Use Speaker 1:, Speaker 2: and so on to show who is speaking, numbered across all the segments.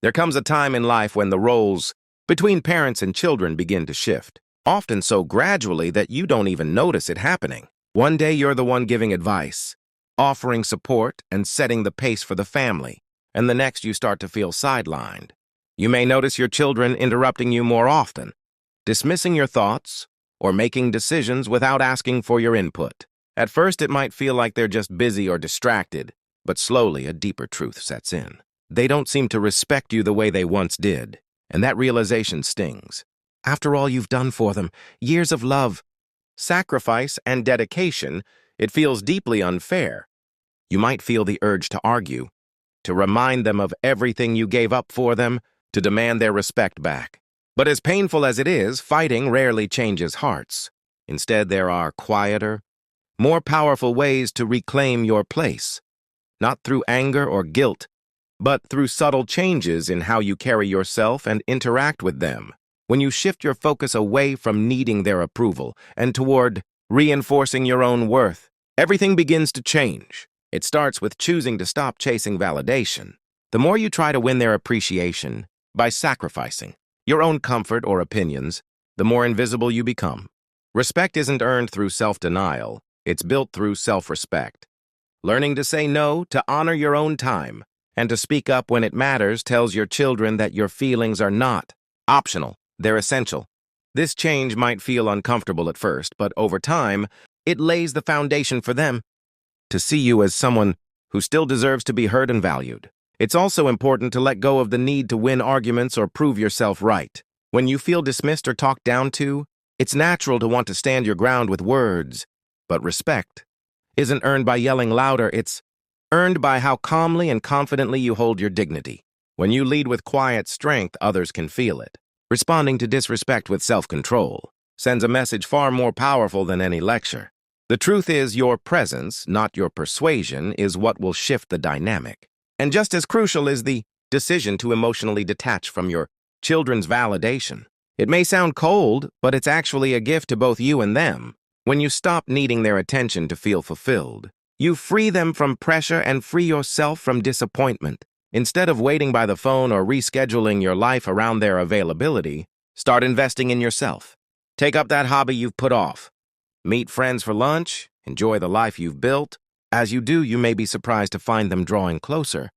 Speaker 1: There comes a time in life when the roles between parents and children begin to shift, often so gradually that you don't even notice it happening. One day you're the one giving advice, offering support and setting the pace for the family, and the next you start to feel sidelined. You may notice your children interrupting you more often, dismissing your thoughts, or making decisions without asking for your input. At first, it might feel like they're just busy or distracted, but slowly a deeper truth sets in. They don't seem to respect you the way they once did, and that realization stings. After all you've done for them, years of love, sacrifice, and dedication, it feels deeply unfair. You might feel the urge to argue, to remind them of everything you gave up for them, to demand their respect back. But as painful as it is, fighting rarely changes hearts. Instead, there are quieter, more powerful ways to reclaim your place. Not through anger or guilt, but through subtle changes in how you carry yourself and interact with them. When you shift your focus away from needing their approval and toward reinforcing your own worth, everything begins to change. It starts with choosing to stop chasing validation. The more you try to win their appreciation by sacrificing your own comfort or opinions, the more invisible you become. Respect isn't earned through self-denial. It's built through self-respect. Learning to say no, to honor your own time, and to speak up when it matters tells your children that your feelings are not optional, they're essential. This change might feel uncomfortable at first, but over time, it lays the foundation for them to see you as someone who still deserves to be heard and valued. It's also important to let go of the need to win arguments or prove yourself right. When you feel dismissed or talked down to, it's natural to want to stand your ground with words. But respect isn't earned by yelling louder, it's earned by how calmly and confidently you hold your dignity. When you lead with quiet strength, others can feel it. Responding to disrespect with self-control sends a message far more powerful than any lecture. The truth is, your presence, not your persuasion, is what will shift the dynamic. And just as crucial is the decision to emotionally detach from your children's validation. It may sound cold, but it's actually a gift to both you and them. When you stop needing their attention to feel fulfilled, you free them from pressure and free yourself from disappointment. Instead of waiting by the phone or rescheduling your life around their availability, start investing in yourself. Take up that hobby you've put off. Meet friends for lunch, enjoy the life you've built. As you do, you may be surprised to find them drawing closer.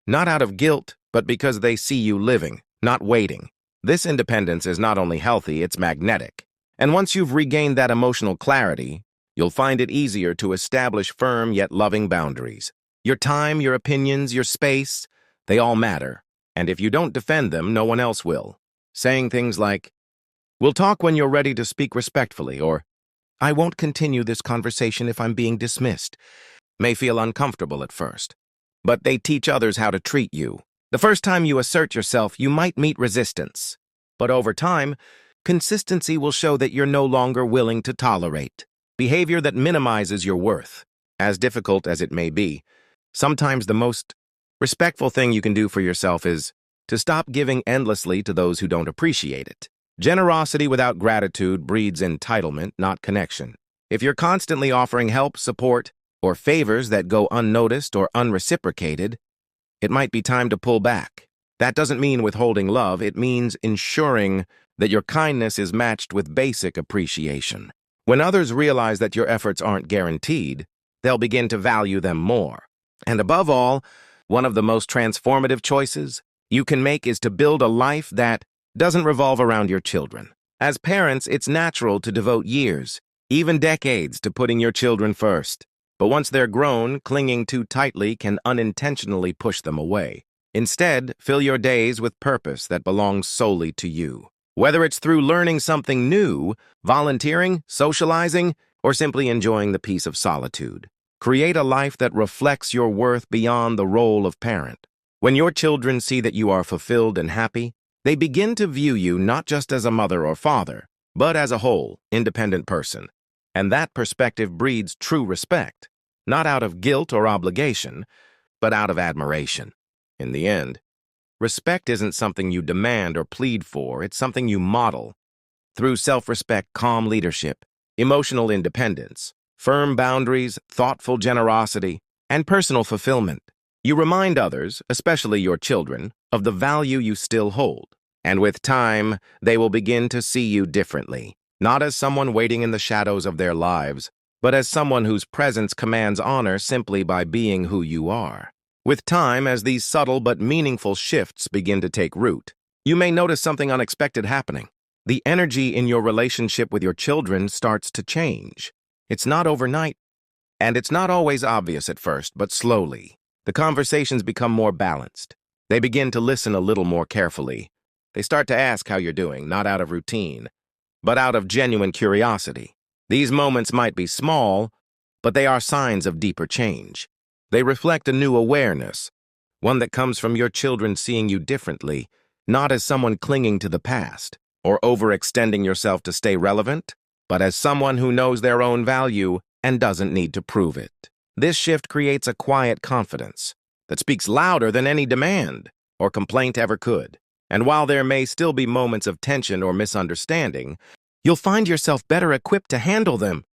Speaker 1: Not out of guilt, but because they see you living, not waiting. This independence is not only healthy, it's magnetic. And once you've regained that emotional clarity, you'll find it easier to establish firm yet loving boundaries. Your time, your opinions, your space, they all matter. And if you don't defend them, no one else will. Saying things like, "We'll talk when you're ready to speak respectfully," or "I won't continue this conversation if I'm being dismissed," may feel uncomfortable at first. But they teach others how to treat you. The first time you assert yourself, you might meet resistance. But over time, consistency will show that you're no longer willing to tolerate behavior that minimizes your worth. As difficult as it may be, sometimes the most respectful thing you can do for yourself is to stop giving endlessly to those who don't appreciate it. Generosity without gratitude breeds entitlement, not connection. If you're constantly offering help, support, or favors that go unnoticed or unreciprocated, it might be time to pull back. That doesn't mean withholding love, it means ensuring that your kindness is matched with basic appreciation. When others realize that your efforts aren't guaranteed, they'll begin to value them more. And above all, one of the most transformative choices you can make is to build a life that doesn't revolve around your children. As parents, it's natural to devote years, even decades, to putting your children first. But once they're grown, clinging too tightly can unintentionally push them away. Instead, fill your days with purpose that belongs solely to you. Whether it's through learning something new, volunteering, socializing, or simply enjoying the peace of solitude, create a life that reflects your worth beyond the role of parent. When your children see that you are fulfilled and happy, they begin to view you not just as a mother or father, but as a whole, independent person. And that perspective breeds true respect, not out of guilt or obligation, but out of admiration. In the end, respect isn't something you demand or plead for, it's something you model. Through self-respect, calm leadership, emotional independence, firm boundaries, thoughtful generosity, and personal fulfillment, you remind others, especially your children, of the value you still hold. And with time, they will begin to see you differently, not as someone waiting in the shadows of their lives, but as someone whose presence commands honor simply by being who you are. With time, as these subtle but meaningful shifts begin to take root, you may notice something unexpected happening. The energy in your relationship with your children starts to change. It's not overnight, and it's not always obvious at first, but slowly. The conversations become more balanced. They begin to listen a little more carefully. They start to ask how you're doing, not out of routine, but out of genuine curiosity. These moments might be small, but they are signs of deeper change. They reflect a new awareness, one that comes from your children seeing you differently, not as someone clinging to the past or overextending yourself to stay relevant, but as someone who knows their own value and doesn't need to prove it. This shift creates a quiet confidence that speaks louder than any demand or complaint ever could. And while there may still be moments of tension or misunderstanding, you'll find yourself better equipped to handle them,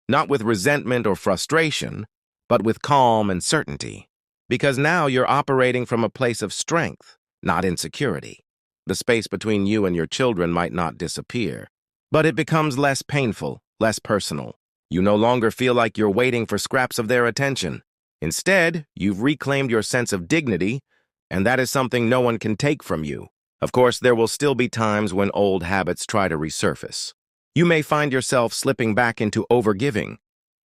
Speaker 1: not with resentment or frustration, but with calm and certainty. Because now you're operating from a place of strength, not insecurity. The space between you and your children might not disappear, but it becomes less painful, less personal. You no longer feel like you're waiting for scraps of their attention. Instead, you've reclaimed your sense of dignity, and that is something no one can take from you. Of course, there will still be times when old habits try to resurface. You may find yourself slipping back into overgiving,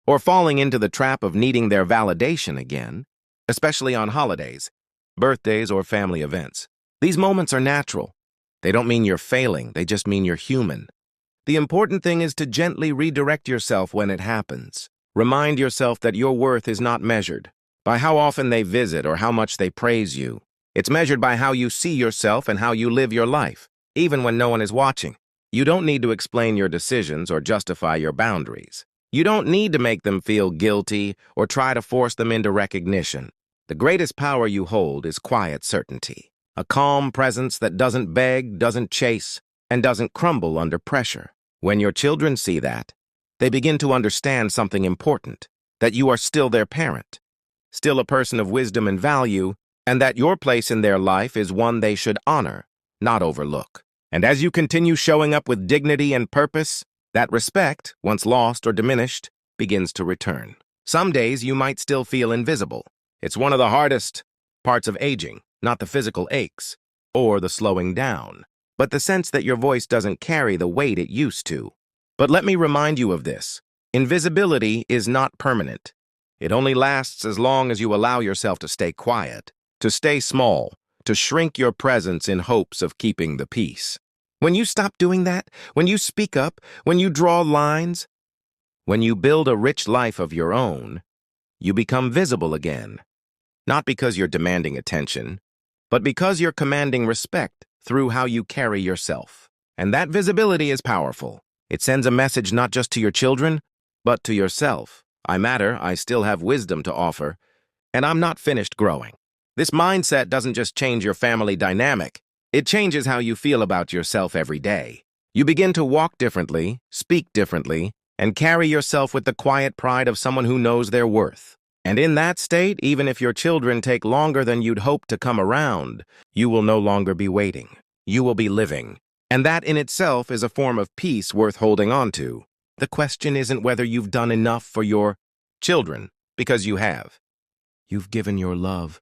Speaker 1: or falling into the trap of needing their validation again, especially on holidays, birthdays, or family events. These moments are natural. They don't mean you're failing, they just mean you're human. The important thing is to gently redirect yourself when it happens. Remind yourself that your worth is not measured by how often they visit or how much they praise you. It's measured by how you see yourself and how you live your life, even when no one is watching. You don't need to explain your decisions or justify your boundaries. You don't need to make them feel guilty or try to force them into recognition. The greatest power you hold is quiet certainty, a calm presence that doesn't beg, doesn't chase, and doesn't crumble under pressure. When your children see that, they begin to understand something important, that you are still their parent, still a person of wisdom and value, and that your place in their life is one they should honor, not overlook. And as you continue showing up with dignity and purpose, that respect, once lost or diminished, begins to return. Some days you might still feel invisible. It's one of the hardest parts of aging, not the physical aches or the slowing down, but the sense that your voice doesn't carry the weight it used to. But let me remind you of this. Invisibility is not permanent. It only lasts as long as you allow yourself to stay quiet, to stay small, to shrink your presence in hopes of keeping the peace. When you stop doing that, when you speak up, when you draw lines, when you build a rich life of your own, you become visible again. Not because you're demanding attention, but because you're commanding respect through how you carry yourself. And that visibility is powerful. It sends a message not just to your children, but to yourself. I matter, I still have wisdom to offer, and I'm not finished growing. This mindset doesn't just change your family dynamic, it changes how you feel about yourself every day. You begin to walk differently, speak differently, and carry yourself with the quiet pride of someone who knows their worth. And in that state, even if your children take longer than you'd hoped to come around, you will no longer be waiting. You will be living. And that in itself is a form of peace worth holding on to. The question isn't whether you've done enough for your children, because you have. You've given your love,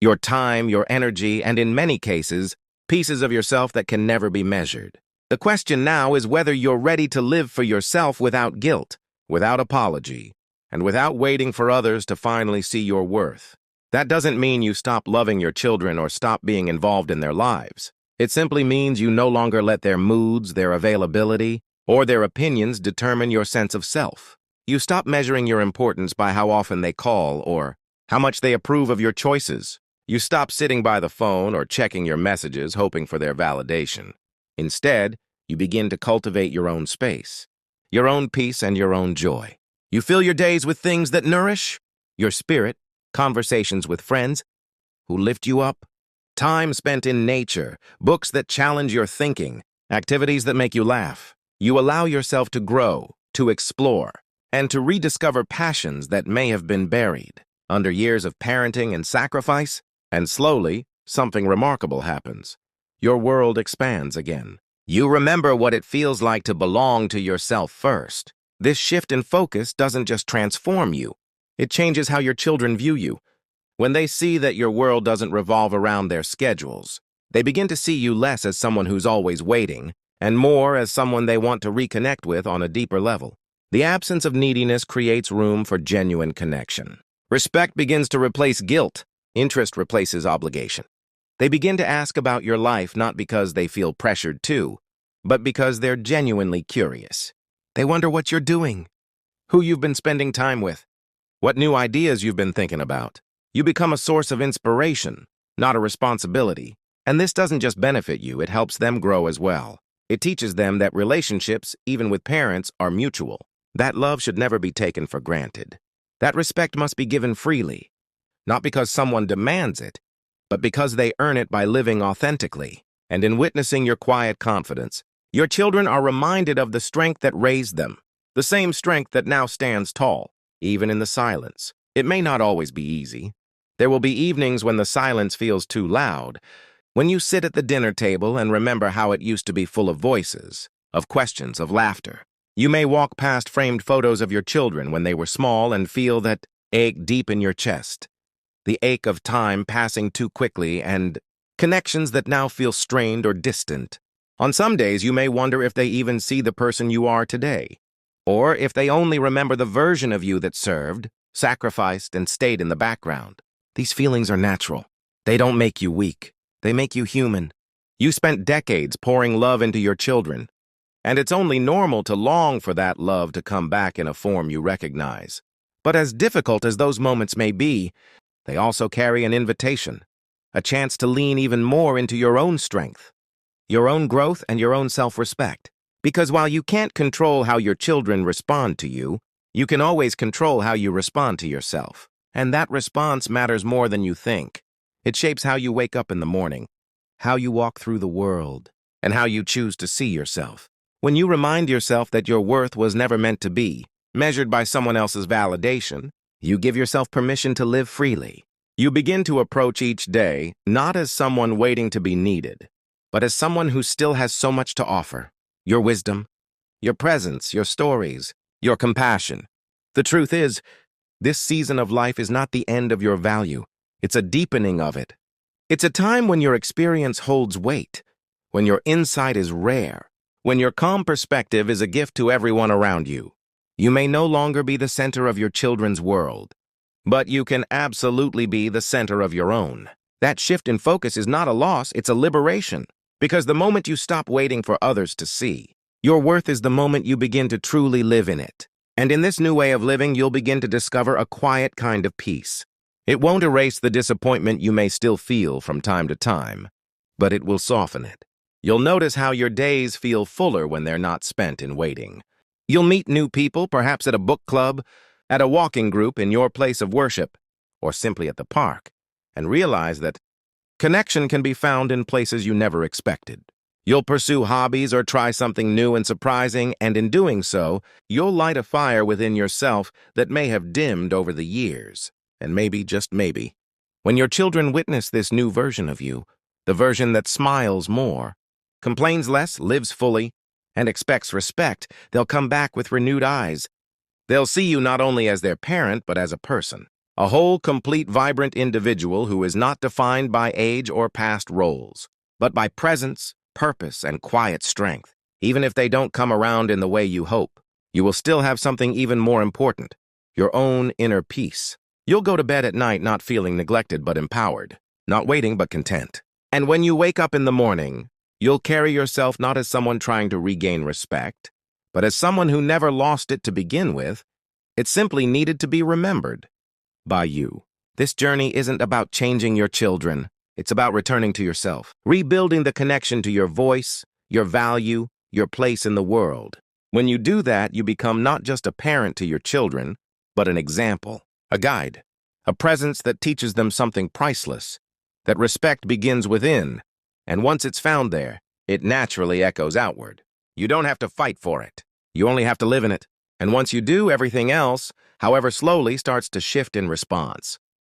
Speaker 1: your time, your energy, and in many cases, pieces of yourself that can never be measured. The question now is whether you're ready to live for yourself without guilt, without apology, and without waiting for others to finally see your worth. That doesn't mean you stop loving your children or stop being involved in their lives. It simply means you no longer let their moods, their availability, or their opinions determine your sense of self. You stop measuring your importance by how often they call or how much they approve of your choices. You stop sitting by the phone or checking your messages hoping for their validation. Instead, you begin to cultivate your own space, your own peace, and your own joy. You fill your days with things that nourish your spirit, conversations with friends who lift you up, time spent in nature, books that challenge your thinking, activities that make you laugh. You allow yourself to grow, to explore, and to rediscover passions that may have been buried under years of parenting and sacrifice. And slowly, something remarkable happens. Your world expands again. You remember what it feels like to belong to yourself first. This shift in focus doesn't just transform you, it changes how your children view you. When they see that your world doesn't revolve around their schedules, they begin to see you less as someone who's always waiting, and more as someone they want to reconnect with on a deeper level. The absence of neediness creates room for genuine connection. Respect begins to replace guilt. Interest replaces obligation. They begin to ask about your life not because they feel pressured to, but because they're genuinely curious. They wonder what you're doing, who you've been spending time with, what new ideas you've been thinking about. You become a source of inspiration, not a responsibility. And this doesn't just benefit you, it helps them grow as well. It teaches them that relationships, even with parents, are mutual. That love should never be taken for granted. That respect must be given freely, not because someone demands it, but because they earn it by living authentically. And in witnessing your quiet confidence, your children are reminded of the strength that raised them, the same strength that now stands tall, even in the silence. It may not always be easy. There will be evenings when the silence feels too loud, when you sit at the dinner table and remember how it used to be full of voices, of questions, of laughter. You may walk past framed photos of your children when they were small and feel that ache deep in your chest. The ache of time passing too quickly and connections that now feel strained or distant. On some days, you may wonder if they even see the person you are today, or if they only remember the version of you that served, sacrificed, and stayed in the background. These feelings are natural. They don't make you weak. They make you human. You spent decades pouring love into your children, and it's only normal to long for that love to come back in a form you recognize. But as difficult as those moments may be, they also carry an invitation, a chance to lean even more into your own strength, your own growth, and your own self-respect. Because while you can't control how your children respond to you, you can always control how you respond to yourself. And that response matters more than you think. It shapes how you wake up in the morning, how you walk through the world, and how you choose to see yourself. When you remind yourself that your worth was never meant to be measured by someone else's validation, you give yourself permission to live freely. You begin to approach each day not as someone waiting to be needed, but as someone who still has so much to offer. Your wisdom, your presence, your stories, your compassion. The truth is, this season of life is not the end of your value. It's a deepening of it. It's a time when your experience holds weight, when your insight is rare, when your calm perspective is a gift to everyone around you. You may no longer be the center of your children's world, but you can absolutely be the center of your own. That shift in focus is not a loss, it's a liberation. Because the moment you stop waiting for others to see, your worth is the moment you begin to truly live in it. And in this new way of living, you'll begin to discover a quiet kind of peace. It won't erase the disappointment you may still feel from time to time, but it will soften it. You'll notice how your days feel fuller when they're not spent in waiting. You'll meet new people, perhaps at a book club, at a walking group in your place of worship, or simply at the park, and realize that connection can be found in places you never expected. You'll pursue hobbies or try something new and surprising, and in doing so, you'll light a fire within yourself that may have dimmed over the years. And maybe, just maybe, when your children witness this new version of you, the version that smiles more, complains less, lives fully, and expects respect, they'll come back with renewed eyes. They'll see you not only as their parent, but as a person. A whole, complete, vibrant individual who is not defined by age or past roles, but by presence, purpose, and quiet strength. Even if they don't come around in the way you hope, you will still have something even more important, your own inner peace. You'll go to bed at night not feeling neglected but empowered, not waiting but content. And when you wake up in the morning, you'll carry yourself not as someone trying to regain respect, but as someone who never lost it to begin with. It simply needed to be remembered by you. This journey isn't about changing your children. It's about returning to yourself, rebuilding the connection to your voice, your value, your place in the world. When you do that, you become not just a parent to your children, but an example, a guide, a presence that teaches them something priceless, that respect begins within, and once it's found there, it naturally echoes outward. You don't have to fight for it. You only have to live in it. And once you do, everything else, however slowly, starts to shift in response.